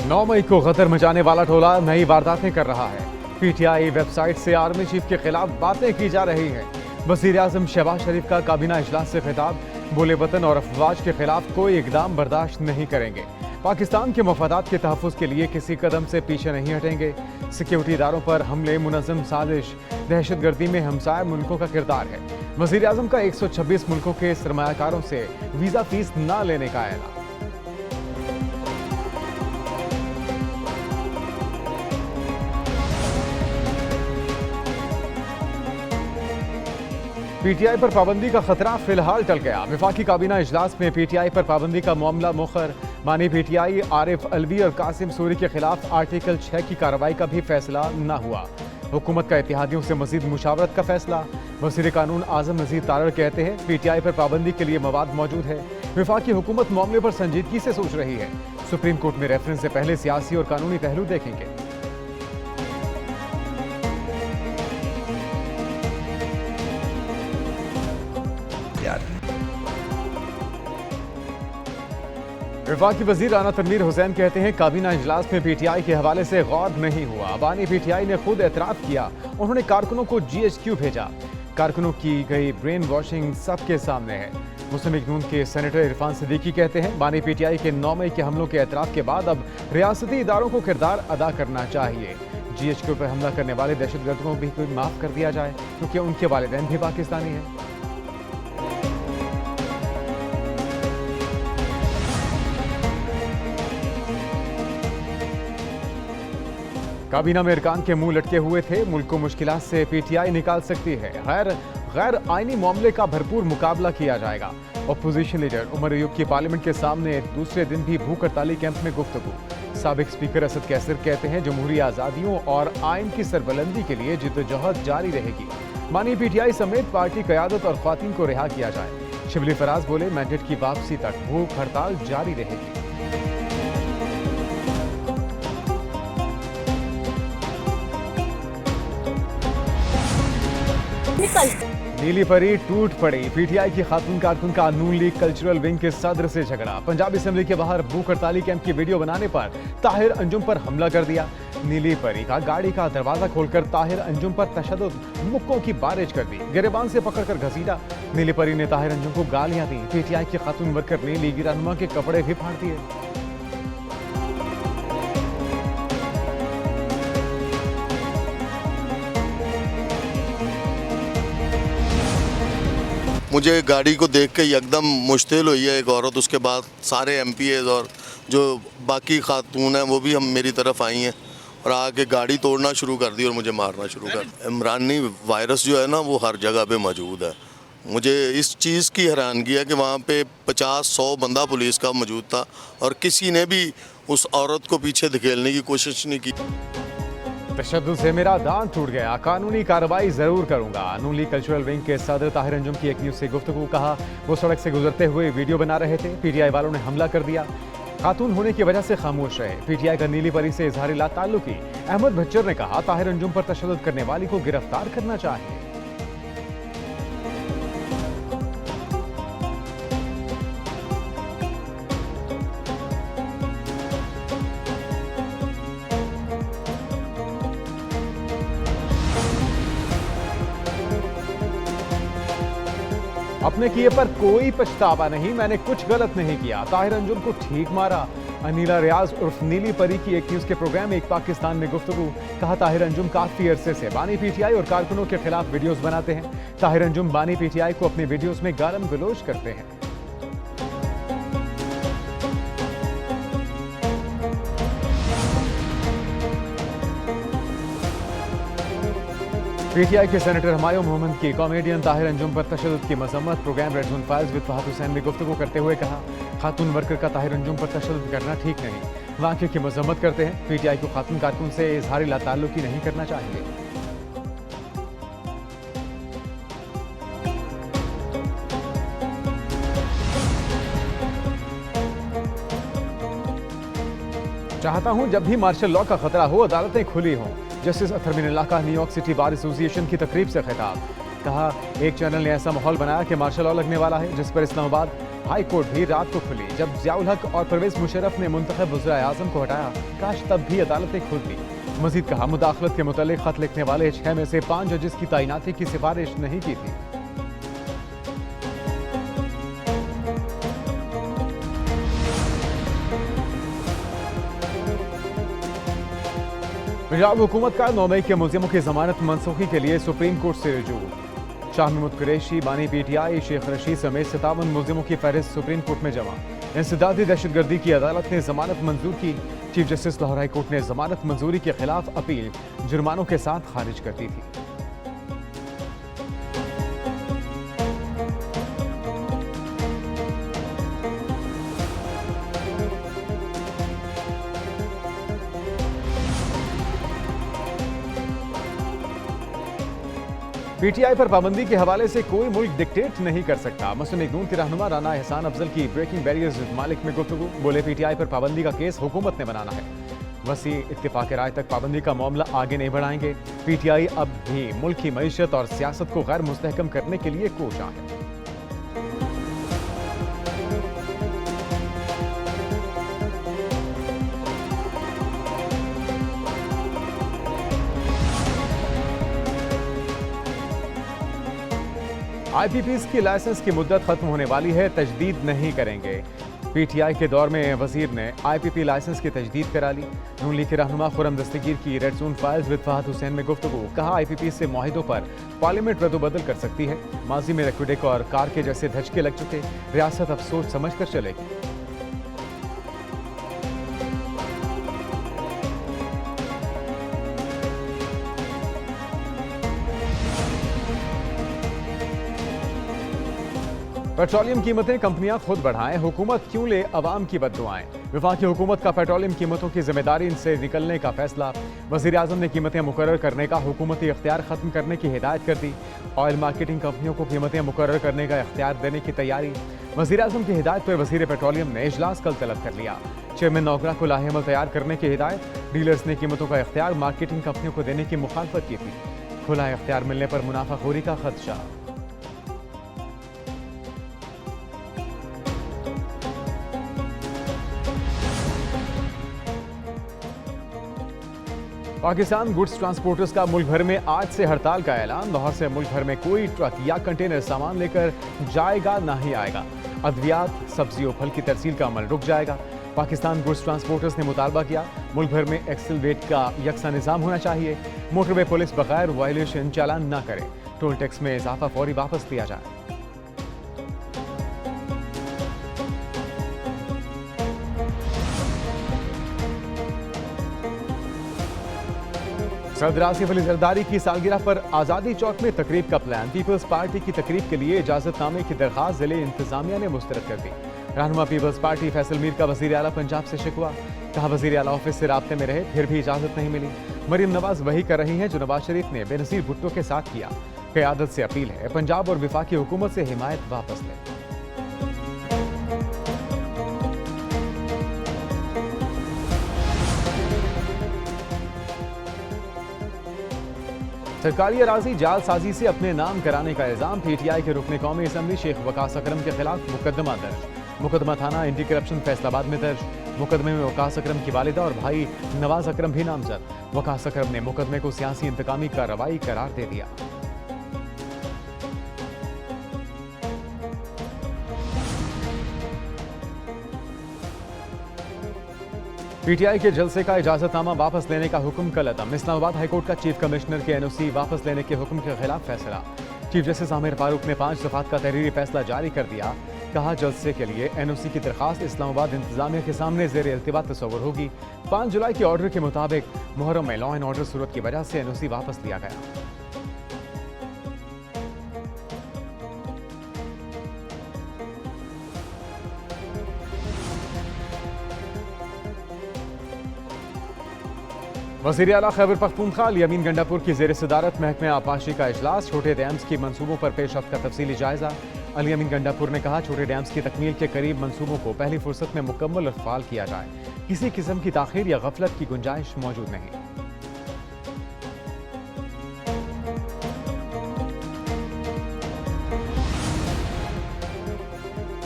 9 मई को गदर मचाने वाला टोला नई वारदातें कर रहा है। पीटीआई वेबसाइट से आर्मी चीफ के खिलाफ बातें की जा रही हैं। वजीर आजम शहबाज शरीफ का काबीना इजलास से खिताब, बोले वतन और अफवाज के खिलाफ कोई इकदाम बर्दाश्त नहीं करेंगे। पाकिस्तान के मफादात के तहफ़्फ़ुज़ के लिए किसी कदम से पीछे नहीं हटेंगे। सिक्योरिटी इदारों पर हमले, मुनज़्ज़म साजिश, दहशतगर्दी में हमसाया मुल्कों का किरदार है। वजीर आजम का 126 मुल्कों के सरमायाकारों से वीज़ा फीस न लेने का ऐलान। पीटीआई पर पाबंदी का खतरा फिलहाल टल गया। वफाकी काबीना इजलास में पीटीआई पर पाबंदी का मामला मुखर। मानी पीटीआई आरिफ अलवी और कासिम सूरी के खिलाफ आर्टिकल 6 की कार्रवाई का भी फैसला न हुआ। हुकूमत का इत्तेहादियों से मजीद मुशावरत का फैसला। वज़ीर कानून आजम नज़ीर तारड़ कहते हैं पीटीआई पर पाबंदी के लिए मवाद मौजूद है। वफाकी हुकूमत मामले पर संजीदगी से सोच रही है। सुप्रीम कोर्ट में रेफरेंस से पहले सियासी और कानूनी पहलू देखेंगे। वफाकी वजीर राना तनवीर हुसैन कहते हैं काबीना इजलास में पीटीआई के हवाले से गौर नहीं हुआ। बानी पीटीआई ने खुद एतराफ़ किया। उन्होंने कारकुनों को GHQ भेजा। कारकुनों की गई ब्रेन वॉशिंग सबके सामने है। मुस्लिम लीग नून के सेनेटर इरफान सिद्दीकी कहते हैं बानी पीटीआई के 9 मई के हमलों के एतराफ़ के बाद अब रियासती इदारों को किरदार अदा करना चाहिए। GHQ पर हमला करने वाले दहशतगर्दों को भी माफ़ कर दिया जाए क्योंकि उनके वालिदैन भी पाकिस्तानी हैं। काबीना में अरकान के मुंह लटके हुए थे। मुल्क को मुश्किलात से पीटीआई निकाल सकती है। गैर आईनी मामले का भरपूर मुकाबला किया जाएगा। अपोजिशन लीडर उमर अयूब की पार्लियामेंट के सामने दूसरे दिन भी भूख हड़ताली कैंप में गुफ्तगू। साबिक स्पीकर असद कैसर कहते हैं जमहूरी आज़ादियों और आइन की सरबलंदी के लिए जिद्दोजहद जारी रहेगी। मानी पीटीआई समेत पार्टी क़यादत और ख्वातीन को रिहा किया जाए। शिबली फराज बोले मैंडेट की वापसी तक भूख हड़ताल जारी रहेगी। नीली परी टूट पड़ी। पीटीआई की खातून कारकुन का नून लीग कल्चरल विंग के सदर से झगड़ा। पंजाब असेंबली के बाहर भूख हड़ताली कैंप की वीडियो बनाने पर ताहिर अंजुम पर हमला कर दिया। नीली परी का गाड़ी का दरवाजा खोलकर ताहिर अंजुम पर तशद्दुद मुक्कों की बारिश कर दी। गिरेबान से पकड़कर घसीटा। नीली परी ने ताहिर अंजुम को गालियां दी। पीटीआई की खातून वर्कर ने लीगी रहनुमा के कपड़े भी फाड़ दिए। मुझे गाड़ी को देख के एकदम मुश्तिल हुई है। एक औरत, उसके बाद सारे MPAs और जो बाकी खातून हैं वो भी हम मेरी तरफ आई हैं और आके गाड़ी तोड़ना शुरू कर दी और मुझे मारना शुरू कर। इमरानी वायरस जो है ना वो हर जगह पे मौजूद है। मुझे इस चीज़ की हैरानगी है कि वहाँ पे 50-100 बंदा पुलिस का मौजूद था और किसी ने भी उस औरत को पीछे धकेलने की कोशिश नहीं की। तशद्दुद से मेरा दांत टूट गया, कानूनी कार्रवाई जरूर करूंगा। नून लीग कल्चरल विंग के सदर ताहिर अंजुम की एक न्यूज से गुफ्तगू। कहा वो सड़क से गुजरते हुए वीडियो बना रहे थे। पीटीआई वालों ने हमला कर दिया। खातून होने की वजह से खामोश रहे। पीटीआई का नीली परी से इजहार ला ताल्लुकी। अहमद भच्चर ने कहा ताहिर अंजुम पर तशद्दुद करने वाली को गिरफ्तार करना चाहिए। अपने किए पर कोई पछतावा नहीं, मैंने कुछ गलत नहीं किया। ताहिर अंजुम को ठीक मारा। अनीला रियाज उर्फ नीली परी की एक न्यूज के प्रोग्राम एक पाकिस्तान में गुफ्तगू। कहा ताहिर अंजुम काफी अरसे से बानी पीटीआई और कारकुनों के खिलाफ वीडियोस बनाते हैं। ताहिर अंजुम बानी पीटीआई को अपने वीडियोस में गालम गलोच करते हैं। पीटीआई के सेनेटर हमायूं मोहम्मद की कॉमेडियन ताहिर अंजुम पर तशद्दुद की मजम्मत। Programme red zone files with Fahad Hussain में गुफ्तगू करते हुए कहा खातून वर्कर का ताहिर अंजुम पर तशद्दुद करना ठीक नहीं। वाक़े की मजम्मत करते हैं। पीटीआई को खातून कारकुन से इजहार ला ताल्लुकी नहीं करना चाहिए। चाहता हूं जब भी मार्शल लॉ का खतरा हो अदालतें खुली हों। जस्टिस अतहर मीनल्लाह का न्यूयॉर्क सिटी बार एसोसिएशन की तकरीब से खिताब। कहा एक चैनल ने ऐसा माहौल बनाया कि मार्शल लॉ लगने वाला है जिस पर इस्लामाबाद हाई कोर्ट भी रात को खुली जब जियाउल हक और परवेज मुशर्रफ ने मुंतखब वज़ीर आज़म को हटाया। काश तब भी अदालतें खुलती। मजीद कहा, मुदाखलत के मुतालिक खत लिखने वाले 6 में से 5 जजेस की तैनाती की सिफारिश नहीं की थी। पंजाब हुकूमत का 9 मई के मुल्जिमों की जमानत मनसूखी के लिए सुप्रीम कोर्ट से रुजू। शाह महमूद कुरैशी, बानी पीटीआई, शेख रशीद समेत 57 मुल्जिमों की फहरिस्त सुप्रीम कोर्ट में जमा। इंसदादी दहशतगर्दी की अदालत ने जमानत मंजूर की। Chief justice Lahore high court ने जमानत मंजूरी के खिलाफ अपील जुर्मानों के साथ खारिज कर दी थी। पीटीआई पर पाबंदी के हवाले से कोई मुल्क डिक्टेट नहीं कर सकता। मुस्लिम नून के रहनुमा राना एहसान अफजल की ब्रेकिंग बैरियर्स विद मालिक में गुफ्तगू। बोले, पीटीआई पर पाबंदी का केस हुकूमत ने बनाना है। वसी इत्तेफाक राय तक पाबंदी का मामला आगे नहीं बढ़ाएंगे। पीटीआई अब भी मुल्क की मईशत और सियासत को गैर मुस्तहकम करने के लिए कोशां है। आईपीपीज़ की लाइसेंस की मुद्दत खत्म होने वाली है, तजदीद नहीं करेंगे। पीटीआई के दौर में वजीर ने आईपीपी लाइसेंस की तजदीद करा ली। नून लीग के रहनुमा खुर्रम दस्तगीर की red zone files with Fahad Hussain में गुफ्तगू। कहा, आईपीपी से मुआहिदों पर पार्लियामेंट रद्दबदल कर सकती है। माजी में रक्विडेक और कार के जैसे धचके लग चुके, रियासत अब सोच समझ कर चलेगी। पेट्रोलियम कीमतें कंपनियां खुद बढ़ाएं, हुकूमत क्यों ले अवाम की बद्दुआएं। वफाकी हुकूमत का पेट्रोलियम कीमतों की जिम्मेदारी से निकलने का फैसला। वज़ीर आज़म ने कीमतें मुकर्रर करने का हुकूमती इख्तियार खत्म करने की हिदायत कर दी। ऑयल मार्केटिंग कंपनियों को कीमतें मुकर्रर करने का इख्तियार देने की तैयारी। वज़ीर आज़म की हिदायत पर वज़ीर पेट्रोलियम ने इजलास कल तलब कर लिया। चेयरमैन नौकरा को लाहेअमल तैयार करने की हिदायत। डीलर्स ने कीमतों का इख्तियार मार्केटिंग कंपनियों को देने की मुखालफत की थी। खुला इख्तियार मिलने पर मुनाफाखोरी का खदशा। पाकिस्तान गुड्स ट्रांसपोर्टर्स का मुल्क भर में आज से हड़ताल का ऐलान। लाहौर से मुल्क भर में कोई ट्रक या कंटेनर सामान लेकर जाएगा नहीं आएगा। अद्वियात, सब्जी और फल की तरसील का अमल रुक जाएगा। पाकिस्तान गुड्स ट्रांसपोर्टर्स ने मुतालबा किया, मुल्क भर में एक्सल वेट का यकसा निज़ाम होना चाहिए। मोटरवे पुलिस बगैर वायलेशन चालान न करे। टोल टैक्स में इजाफा फौरी वापस लिया जाए। सदर आसिफ अली जरदारी की सालगिरह पर आज़ादी चौक में तकरीब का प्लान। पीपल्स पार्टी की तकरीब के लिए इजाजतनामे की दरखास्त जिले इंतजामिया ने मुस्तरद कर दी। रहनुमा पीपल्स पार्टी फैसल मीर का वज़ीर आला पंजाब से शिकवा। कहा, वज़ीर आला ऑफिस से राब्ते में रहे फिर भी इजाजत नहीं मिली। मरीम नवाज वही कर रही हैं जो नवाज शरीफ ने बेनज़ीर भुट्टो के साथ किया। क़यादत से अपील है, पंजाब और वफाकी हुकूमत से हिमायत वापस लें। सरकारी अराजी जालसाजी से अपने नाम कराने का इल्जाम। पीटीआई के रुकने कौमी असम्बली शेख वकास अकरम के खिलाफ मुकदमा दर्ज। मुकदमा थाना एंटी करप्शन फैसलाबाद में दर्ज। मुकदमे में वकास अकरम की वालिदा और भाई नवाज अकरम भी नामजद। वकास अकरम ने मुकदमे को सियासी इंतकामी कार्रवाई करार दे दिया। पीटीआई के जलसे का इजाजतनामा वापस लेने का हुक्म कल अदम। इस्लामाबाद हाईकोर्ट का चीफ कमिश्नर के एनओसी वापस लेने के हुक्म के खिलाफ फैसला। चीफ जस्टिस आमिर फारूक ने 5 दफात का तहरीरी फैसला जारी कर दिया। कहा, जलसे के लिए एनओसी की दरखास्त इस्लामाबाद इंतजामिया के सामने ज़ेर इल्तिवा तस्वुर होगी। 5 जुलाई के ऑर्डर के मुताबिक मुहर्रम में लॉ एंड ऑर्डर सूरत की वजह से एनओसी वापस लिया गया। वज़ीर आला खैबर पख्तूनख्वा अमीन गंडापुर की ज़ेर सदारत महकमे आबपाशी का इजलास। छोटे डैम्स की मनसूबों पर पेशरफ्त का तफसीली जायजा। अमीन गंडापुर ने कहा, छोटे डैम्स की तकमील के करीब मनसूबों को पहली फुर्सत में मुकम्मल और फाल किया जाए। किसी किस्म की ताख़ीर या गफलत की गुंजाइश मौजूद नहीं।